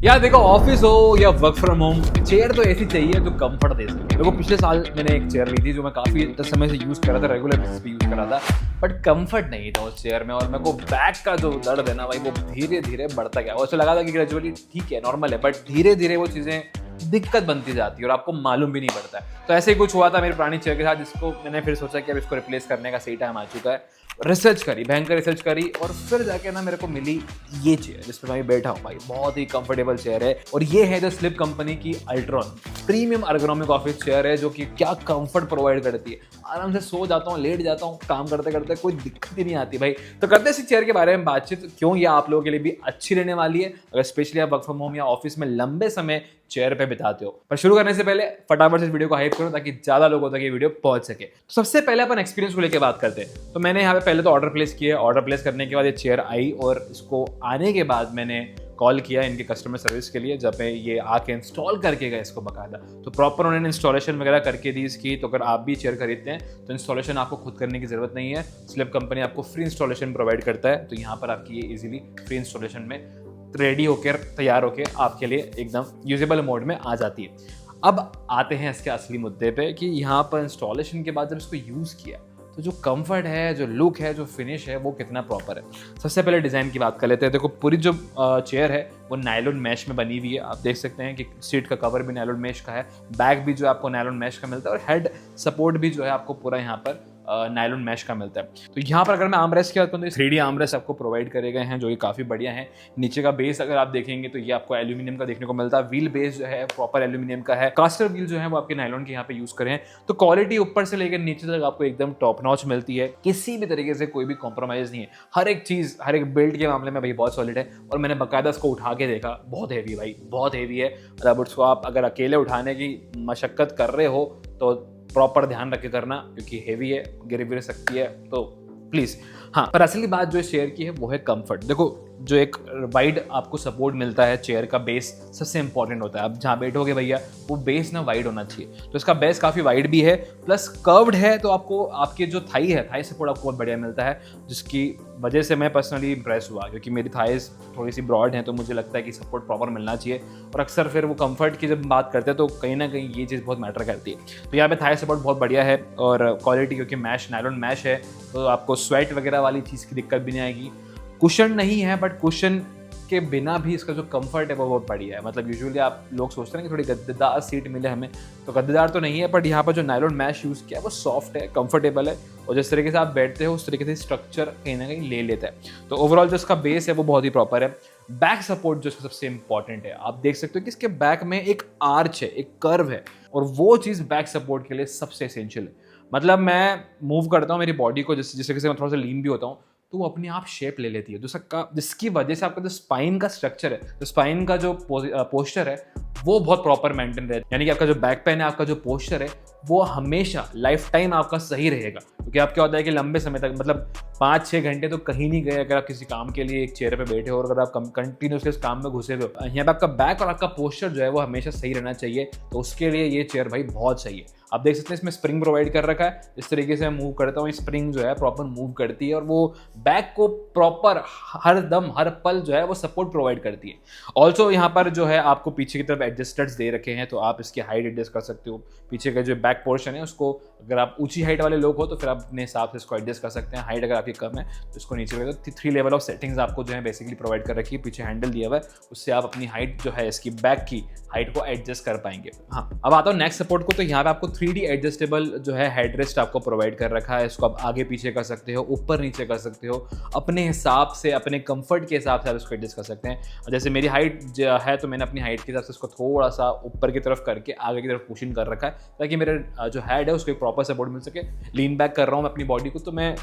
यार देखो, ऑफिस हो या वर्क फ्रॉम होम, चेयर तो ऐसी चाहिए जो कंफर्ट दे सके। देखो, पिछले साल मैंने एक चेयर ली थी जो मैं काफी समय से यूज कर रहा था, रेगुलर बेसिस पे यूज कर रहा था, बट कंफर्ट नहीं था उस चेयर में। और मेरे को बैक का जो दर्द है ना भाई, वो धीरे धीरे बढ़ता गया। वैसे लगा था कि ग्रेजुअली ठीक है, नॉर्मल है, बट धीरे धीरे वो चीजें दिक्कत बनती जाती है और आपको मालूम भी नहीं पड़ता है। तो ऐसे ही कुछ हुआ था मेरी पुरानी चेयर के साथ, जिसको मैंने फिर सोचा कि अब इसको रिप्लेस करने का सही टाइम आ चुका है। रिसर्च करी, भयंकर रिसर्च करी, और फिर जाके ना मेरे को मिली ये चेयर जिस पर मैं बैठा हूँ भाई। बहुत ही कंफर्टेबल चेयर है, और ये है द स्लिप कंपनी की Ultron premium ergonomic office chair है, जो कि क्या कंफर्ट प्रोवाइड करती है। आराम से सो जाता हूँ, लेट जाता हूँ, काम करते करते कोई दिक्कत ही नहीं आती भाई। तो करते हैं इस चेयर के बारे में बातचीत, क्यों ये आप लोगों के लिए भी अच्छी रहने वाली है, अगर स्पेशली आप वर्क फ्रॉम होम या ऑफिस में लंबे समय चेयर पे बिताते हो। पर शुरू करने से पहले फटाफट से इस वीडियो को हाइप करो ताकि ज्यादा लोगों तक ये वीडियो पहुंच सके। तो सबसे पहले अपन एक्सपीरियंस को लेकर बात करते हैं। तो मैंने यहाँ पे पहले तो ऑर्डर प्लेस किया। ऑर्डर प्लेस करने के बाद ये चेयर आई, और इसको आने के बाद मैंने कॉल किया इनके कस्टमर सर्विस के लिए, जब ये आके इंस्टॉल करके गए इसको बकायदा। तो प्रॉपर उन्होंने इंस्टॉलेशन वगैरह करके दी इसकी। तो अगर आप भी चेयर खरीदते हैं तो इंस्टॉलेशन आपको खुद करने की जरूरत नहीं है, स्लिप कंपनी आपको फ्री इंस्टॉलेशन प्रोवाइड करता है। तो यहाँ पर आपकी ये इजीली फ्री इंस्टॉलेशन में रेडी होकर, तैयार होकर आपके लिए एकदम यूजेबल मोड में आ जाती है। अब आते हैं इसके असली मुद्दे पे कि यहाँ पर इंस्टॉलेशन के बाद जब इसको यूज़ किया तो जो कंफर्ट है, जो लुक है, जो फिनिश है, वो कितना प्रॉपर है। सबसे पहले डिज़ाइन की बात कर लेते हैं। देखो, पूरी जो चेयर है वो नायलॉन मैश में बनी हुई है। आप देख सकते हैं कि सीट का कवर भी नायलॉन मैश का है, बैक भी जो है आपको नायलॉन मैश का मिलता है, और हेड सपोर्ट भी जो है आपको पूरा यहाँ पर नायलॉन मैश का मिलता है। तो यहाँ पर अगर मैं आर्मरेस्ट की बात करूँ तो 3D आर्मरेस्ट आपको प्रोवाइड करे गए हैं, जो कि काफ़ी बढ़िया है। नीचे का बेस अगर आप देखेंगे तो ये आपको एल्यूमिनियम का देखने को मिलता है। व्हील बेस जो है प्रॉपर एल्यूमिनियम का है। कास्टर व्हील जो है वो आपके नायलॉन के यहाँ पे यूज करें। तो क्वालिटी ऊपर से लेकर नीचे तक आपको एकदम टॉप नॉच मिलती है, किसी भी तरीके से कोई भी कॉम्प्रोमाइज नहीं है। हर एक चीज़, हर एक बिल्ड के मामले में भाई बहुत सॉलिड है। और मैंने बाकायदा इसको उठा के देखा, बहुत हैवी भाई, बहुत हैवी है। मतलब उसको आप अगर अकेले उठाने की मशक्कत कर रहे हो तो प्रॉपर ध्यान रख के करना, क्योंकि हेवी है, गिर गिर सकती है, तो प्लीज़। हाँ, पर असली बात जो शेयर की है वो है कंफर्ट। देखो, जो एक वाइड आपको सपोर्ट मिलता है, चेयर का बेस सबसे इंपॉर्टेंट होता है। आप जहाँ बैठोगे भैया, वो बेस ना वाइड होना चाहिए। तो इसका बेस काफ़ी वाइड भी है, प्लस कर्व्ड है। तो आपको आपके जो थाई है, थाई सपोर्ट आपको बहुत बढ़िया मिलता है, जिसकी वजह से मैं पर्सनली इंप्रेस हुआ, क्योंकि मेरी थाइज थोड़ी सी ब्रॉड है। तो मुझे लगता है कि सपोर्ट प्रॉपर मिलना चाहिए। और अक्सर फिर वो कंफर्ट की जब बात करते हैं तो कहीं ना कहीं ये चीज़ बहुत मैटर करती है। तो यहाँ पे थाई सपोर्ट बहुत बढ़िया है, और क्वालिटी क्योंकि मैश, नायलॉन मैश है, तो आपको स्वेट वगैरह वाली चीज़ की दिक्कत भी नहीं आएगी। कुशन नहीं है, बट कुशन के बिना भी इसका जो कंफर्ट है वो बहुत बढ़िया है। मतलब यूजुअली आप लोग सोचते हैं कि थोड़ी गद्देदार सीट मिले हमें, तो गद्देदार तो नहीं है, बट यहाँ पर जो नायलॉन मैश यूज़ किया है वो सॉफ्ट है, कंफर्टेबल है, और जिस तरीके से आप बैठते हो उस तरीके से स्ट्रक्चर कहीं ना कहीं ले लेता है। तो ओवरऑल जो इसका बेस है वो बहुत ही प्रॉपर है। बैक सपोर्ट जो इसका सबसे इंपॉर्टेंट है, आप देख सकते हो कि इसके बैक में एक आर्च है, एक कर्व है, और वो चीज़ बैक सपोर्ट के लिए सबसे एसेंशियल है। मतलब मैं मूव करता हूँ मेरी बॉडी को, जिस तरीके से मैं थोड़ा सा लीन भी होता हूँ, तो वो अपने आप शेप ले लेती है, जिसकी वजह से आपका जो स्पाइन का स्ट्रक्चर है, जो स्पाइन का जो पोस्चर है, वो बहुत प्रॉपर मेंटेन रहेगा। यानी कि आपका जो बैक पेन है, आपका जो पोस्चर है, वो हमेशा लाइफ टाइम आपका सही रहेगा। क्योंकि आप क्या होता है कि लंबे समय तक, मतलब 5-6 घंटे तो कहीं नहीं गए अगर आप किसी काम के लिए एक चेयर पे बैठे हो, और अगर आप कंटिन्यूसली उस काम में घुसे हुए हो, यहाँ पे आपका बैक और आपका पोस्चर जो है वो हमेशा सही रहना चाहिए। तो उसके लिए ये चेयर भाई बहुत सही है। आप देख सकते हैं इसमें स्प्रिंग प्रोवाइड कर रखा है। इस तरीके से मैं मूव करता हूँ, स्प्रिंग जो है प्रॉपर मूव करती है, और वो बैक को प्रॉपर हर दम, हर पल जो है वो सपोर्ट प्रोवाइड करती है। ऑल्सो यहाँ पर जो है आपको पीछे की तरफ एडजस्टर्स दे रखे हैं, तो आप इसकी हाइट एडजस्ट कर सकते हो। पीछे का जो बैक पोर्शन है उसको, अगर आप ऊंची हाइट वाले लोग हो तो फिर आप अपने हिसाब से इसको एडजस्ट कर सकते हैं। हाइट अगर आपकी कम है तो इसको नीचे कर दो। 3 लेवल ऑफ सेटिंग्स आपको जो है बेसिकली प्रोवाइड कर रखी है। पीछे हैंडल दिया हुआ है, उससे आप अपनी हाइट जो है, इसकी बैक की हाइट को एडजस्ट कर पाएंगे। हाँ, अब आता हूँ नेक्स्ट सपोर्ट को। तो यहाँ पे आपको 3D एडजस्टेबल जो है हेडरेस्ट आपको प्रोवाइड कर रखा है। इसको आप आगे पीछे कर सकते हो, ऊपर नीचे कर सकते हो, अपने हिसाब से, अपने कंफर्ट के हिसाब से आप इसको एडजस्ट कर सकते हैं। जैसे मेरी हाइट है तो मैंने अपनी हाइट के हिसाब से इसको थोड़ा सा ऊपर की तरफ करके आगे की तरफ पुशिंग कर रखा है, ताकि मेरे जो हेड है उसको एक प्रॉपर सपोर्ट मिल सके। लीन बैक कर रहा हूँ मैं अपनी बॉडी को, तो मैं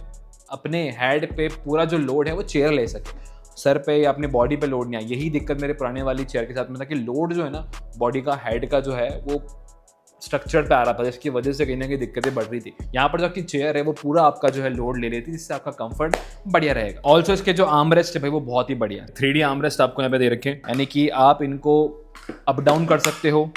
अपने हेड पे पूरा जो लोड है वो चेयर ले सके, सर पे या अपनी बॉडी पे लोड नहीं आए। यही दिक्कत मेरे पुराने वाली चेयर के साथ में था कि लोड जो है ना बॉडी का, हेड का जो है वो स्ट्रक्चर पे आ रहा था, जिसकी वजह से कहीं ना कहीं दिक्कतें बढ़ रही थी। यहाँ पर जो आपकी चेयर है वो पूरा आपका जो है लोड ले लेती है, जिससे आपका कंफर्ट बढ़िया रहेगा। ऑल्सो इसके जो आर्मरेस्ट है भाई वो बहुत ही बढ़िया है। 3D आर्मरेस्ट आपको यहाँ पे दे रखे हैं, यानी कि आप इनको अप डाउन कर सकते हो,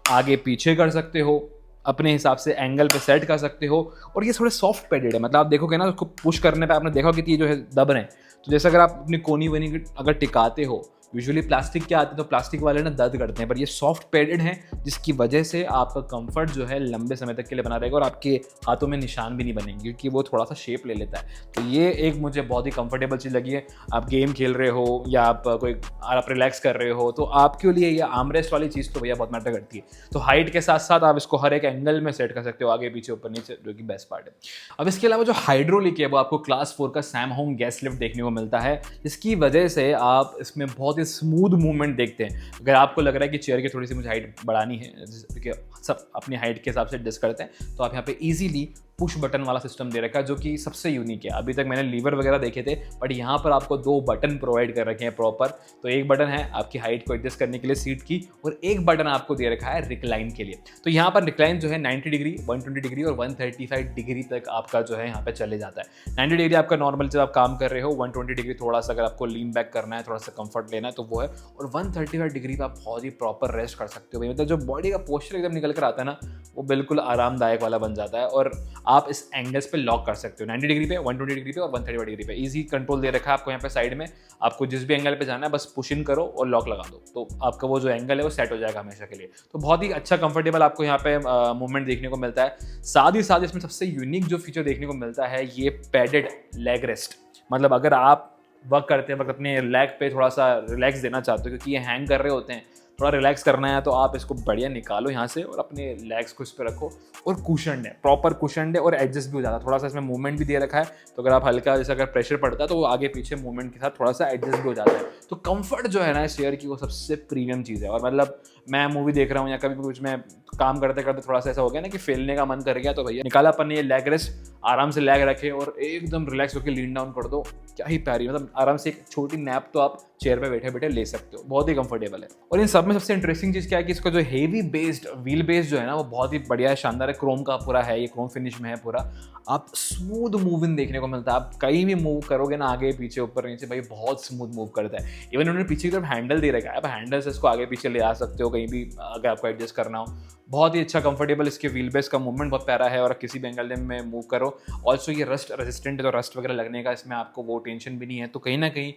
आगे पीछे कर सकते हो, अपने हिसाब से एंगल पे सेट कर सकते हो। और ये थोड़े सॉफ्ट पैडेड है, मतलब आप देखोगे ना उसको पुश करने पे आपने देखा कि ये जो है दब रहे हैं। तो जैसे अगर आप अपनी कोनी वनी अगर टिकाते हो यूजुअली प्लास्टिक के आते हैं तो प्लास्टिक वाले ना दर्द करते हैं, पर ये सॉफ्ट पैडेड हैं जिसकी वजह से आपका कंफर्ट जो है लंबे समय तक के लिए बना रहेगा और आपके हाथों में निशान भी नहीं बनेंगे क्योंकि वो थोड़ा सा शेप ले लेता है। तो ये एक मुझे बहुत ही कंफर्टेबल चीज़ लगी है। आप गेम खेल रहे हो या आप रिलैक्स कर रहे हो तो आपके लिए ये आर्मरेस्ट वाली चीज़ तो भैया बहुत मैटर करती है। तो हाइट के साथ साथ आप इसको हर एक एंगल में सेट कर सकते हो, आगे पीछे ऊपर नीचे, जो कि बेस्ट पार्ट है। अब इसके अलावा जो हाइड्रोलिक है वो आपको क्लास 4 का सैमसंग गैस लिफ्ट देखने को मिलता है, इसकी वजह से आप इसमें बहुत ही स्मूथ मूवमेंट देखते हैं। अगर आपको लग रहा है कि चेयर की थोड़ी सी मुझे हाइट बढ़ानी है, क्योंकि सब अपनी हाइट के हिसाब से एडजस्ट करते हैं, तो आप यहाँ पे इजीली पुश बटन वाला सिस्टम दे रखा है जो कि सबसे यूनिक है। अभी तक मैंने लीवर वगैरह देखे थे, बट यहाँ पर आपको 2 बटन प्रोवाइड कर रखे हैं प्रॉपर। तो एक बटन है आपकी हाइट को एडजस्ट करने के लिए सीट की, और एक बटन आपको दे रखा है रिक्लाइन के लिए। तो यहाँ पर रिक्लाइन जो है 90 डिग्री, 120 डिग्री और 135 डिग्री तक आपका जो है यहाँ पे चले जाता है। 90 डिग्री आपका नॉर्मल जब आप काम कर रहे हो, 120 डिग्री थोड़ा सा अगर आपको लीन बैक करना है, थोड़ा सा कंफर्ट लेना है तो वो है, और 135 डिग्री पर आप बहुत ही प्रॉपर रेस्ट कर सकते हो। मतलब जो बॉडी का पोस्चर एकदम निकल कर आता है ना, वो बिल्कुल आरामदायक वाला बन जाता है, और आप इस एंगल्स पे लॉक कर सकते हो 90 डिग्री पे, 120 डिग्री पे और 135 डिग्री पे। इजी कंट्रोल दे रखा है आपको यहाँ पे साइड में। आपको जिस भी एंगल पे जाना है बस पुश इन करो और लॉक लगा दो, तो आपका वो जो एंगल है वो सेट हो जाएगा हमेशा के लिए। तो बहुत ही अच्छा कंफर्टेबल आपको यहाँ पे मूवमेंट देखने को मिलता है। साथ ही साथ इसमें सबसे यूनिक जो फीचर देखने को मिलता है ये पैडेड लेग रेस्ट। मतलब अगर आप वर्क करते हैं वक्त अपने लेग पे थोड़ा सा रिलैक्स देना चाहते हो, क्योंकि ये हैंग कर रहे होते हैं, थोड़ा रिलैक्स करना है, तो आप इसको बढ़िया निकालो यहाँ से और अपने लेग्स को इस पर रखो। और कुशन्ड है, प्रॉपर कुशन्ड है और एडजस्ट भी हो जाता है। थोड़ा सा इसमें मूवमेंट भी दे रखा है, तो अगर आप हल्का जैसे अगर प्रेशर पड़ता है तो वो आगे पीछे मूवमेंट के साथ थोड़ा सा एडजस्ट भी हो जाता है। तो कंफर्ट जो है ना इस चेयर की, वो सबसे प्रीमियम चीज़ है। और मतलब मैं मूवी देख रहा हूँ या कभी कुछ मैं काम करते करते थोड़ा सा ऐसा हो गया ना कि फेलने का मन कर गया, तो भैया निकाला अपन ने ये लेग रेस्ट, आराम से लेग रखे और एकदम रिलैक्स होकर लीन डाउन कर दो। क्या ही प्यारी, मतलब आराम से एक छोटी नैप तो आप चेयर पे बैठे बैठे ले सकते हो, बहुत ही कंफर्टेबल है। और इन सब में सबसे इंटरेस्टिंग चीज़ क्या है कि इसका जो हेवी बेस्ड व्हील बेस जो है ना वो बहुत ही बढ़िया है, शानदार है, क्रोम का पूरा है, ये क्रोम फिनिश में है पूरा। आप स्मूथ मूविंग देखने को मिलता है, आप कहीं भी मूव करोगे ना, आगे पीछे ऊपर नीचे, भाई बहुत स्मूथ मूव करता है। इवन उन्होंने पीछे की तरफ हैंडल दे रखा है, आप हैंडल से इसको आगे पीछे ले आ सकते हो कहीं भी अगर आपको एडजस्ट करना हो। बहुत ही अच्छा कंफर्टेबल, इसके व्हील बेस का मूवमेंट बहुत प्यारा है और किसी भी एंगल में मूव करो। ऑल्सो ये रस्ट रेजिस्टेंट है, तो रस्ट वगैरह लगने का इसमें आपको वो टेंशन भी नहीं है। तो कहीं ना कहीं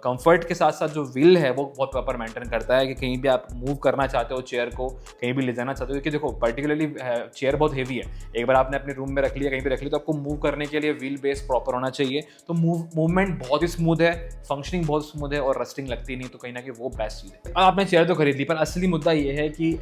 कंफर्ट के साथ साथ जो व्हील है वो बहुत प्रॉपर मेंटेन करता है कि कहीं भी आप मूव करना चाहते हो चेयर को, कहीं भी ले जाना चाहते हो, क्योंकि देखो पर्टिकुलरली चेयर बहुत हेवी है। एक बार आपने अपने रूम में रख लिया, कहीं भी रख लिया, तो आपको मूव करने के लिए व्हील बेस प्रॉपर होना चाहिए। तो मूवमेंट बहुत ही स्मूथ है, फंक्शनिंग बहुत स्मूथ है और रस्टिंग लगती नहीं, तो कहीं ना कहीं वो बेस्ट चीज़ है। आपने चेयर तो खरीद ली, पर असली मुद्दा ये है कि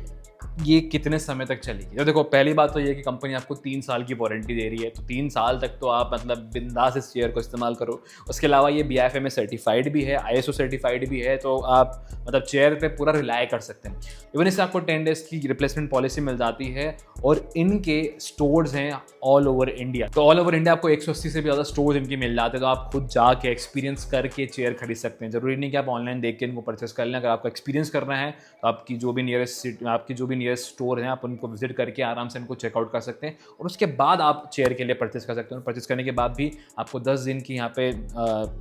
ये कितने समय तक चलेगी। तो देखो पहली बात तो ये कि कंपनी आपको 3 साल की वारंटी दे रही है, तो 3 साल तक तो आप मतलब बिंदास इस चेयर को इस्तेमाल करो। उसके अलावा ये BIFMA सर्टिफाइड भी है, ISO सर्टिफाइड भी है, तो आप मतलब चेयर पे पूरा रिलाय कर सकते हैं। इवन इससे आपको 10 डेज की रिप्लेसमेंट पॉलिसी मिल जाती है, और इनके स्टोर्स हैं ऑल ओवर इंडिया। तो ऑल ओवर इंडिया आपको 180 से भी ज़्यादा स्टोर्स इनके मिल जाते हैं, तो आप खुद जाके एक्सपीरियंस करके चेयर खरीद सकते हैं। जरूरी नहीं कि आप ऑनलाइन देख के इनको परचेस कर लें। अगर आपको एक्सपीरियंस करना है तो आपकी जो भी नियरेस्ट स्टोर हैं आप उनको विजिट करके आराम से इनको चेकआउट कर सकते हैं, और उसके बाद आप चेयर के लिए परचेस कर सकते हैं। परचेस करने के बाद भी आपको 10 दिन की यहाँ पे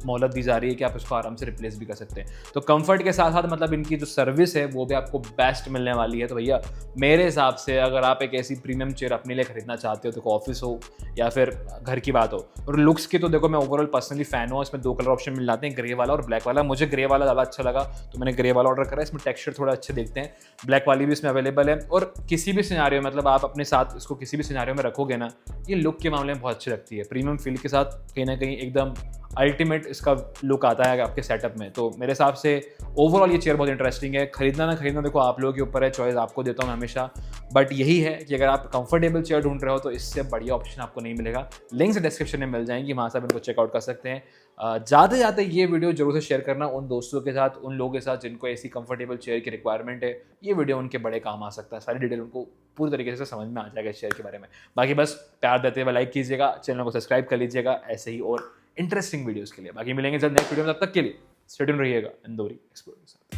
मोहलत दी जा रही है कि आप इसको आराम से रिप्लेस भी कर सकते हैं। तो कंफर्ट के साथ साथ मतलब इनकी जो सर्विस है वो भी आपको बेस्ट मिलने वाली है। तो भैया मेरे हिसाब से अगर आप एक ऐसी प्रीमियम चेयर अपने लिए खरीदना चाहते हो, तो ऑफिस हो या फिर घर की बात हो, और लुक्स की तो देखो मैं ओवरऑल पर्सनली फैन हूँ। इसमें 2 कलर ऑप्शन मिल जाते हैं, ग्रे वाला और ब्लैक वाला। मुझे ग्रे वाला ज़्यादा अच्छा लगा तो मैंने ग्रे वाला ऑर्डर करा। इसमें टेक्सचर थोड़ा अच्छे देखते हैं, ब्लैक वाली भी इसमें अवेलेबल है। और किसी भी सिनारियो मतलब आप अपने साथ इसको किसी भी सिनारियो में रखोगे ना, ये लुक के मामले में बहुत अच्छी लगती है। प्रीमियम फील के साथ कहीं ना कहीं एकदम अल्टीमेट इसका लुक आता है आपके सेटअप में। तो मेरे हिसाब से ओवरऑल ये चेयर बहुत इंटरेस्टिंग है। खरीदना ना खरीदना देखो आप लोगों के ऊपर है, चॉइस आपको देता हूँ मैं हमेशा। बट यही है कि अगर आप कंफर्टेबल चेयर ढूंढ रहे हो तो इससे बढ़िया ऑप्शन आपको नहीं मिलेगा। लिंक्स डिस्क्रिप्शन में मिल जाएंगी, वहाँ से आप इनको चेकआउट कर सकते हैं। जाते जाते ये वीडियो जरूर से शेयर करना उन दोस्तों के साथ, उन लोगों के साथ जिनको ऐसी कंफर्टेबल चेयर की रिक्वायरमेंट है। ये वीडियो उनके बड़े काम आ सकता है, सारी डिटेल उनको पूरी तरीके से समझ में आ जाएगा इस चेयर के बारे में। बाकी बस प्यार देते हुए लाइक कीजिएगा, चैनल को सब्सक्राइब कर लीजिएगा ऐसे ही और इंटरेस्टिंग वीडियोस के लिए। बाकी मिलेंगे जल्द नेक्स्ट वीडियो में, तब तक के लिए स्टे ट्यून रहिएगा इंदौरी एक्सप्लोर के साथ।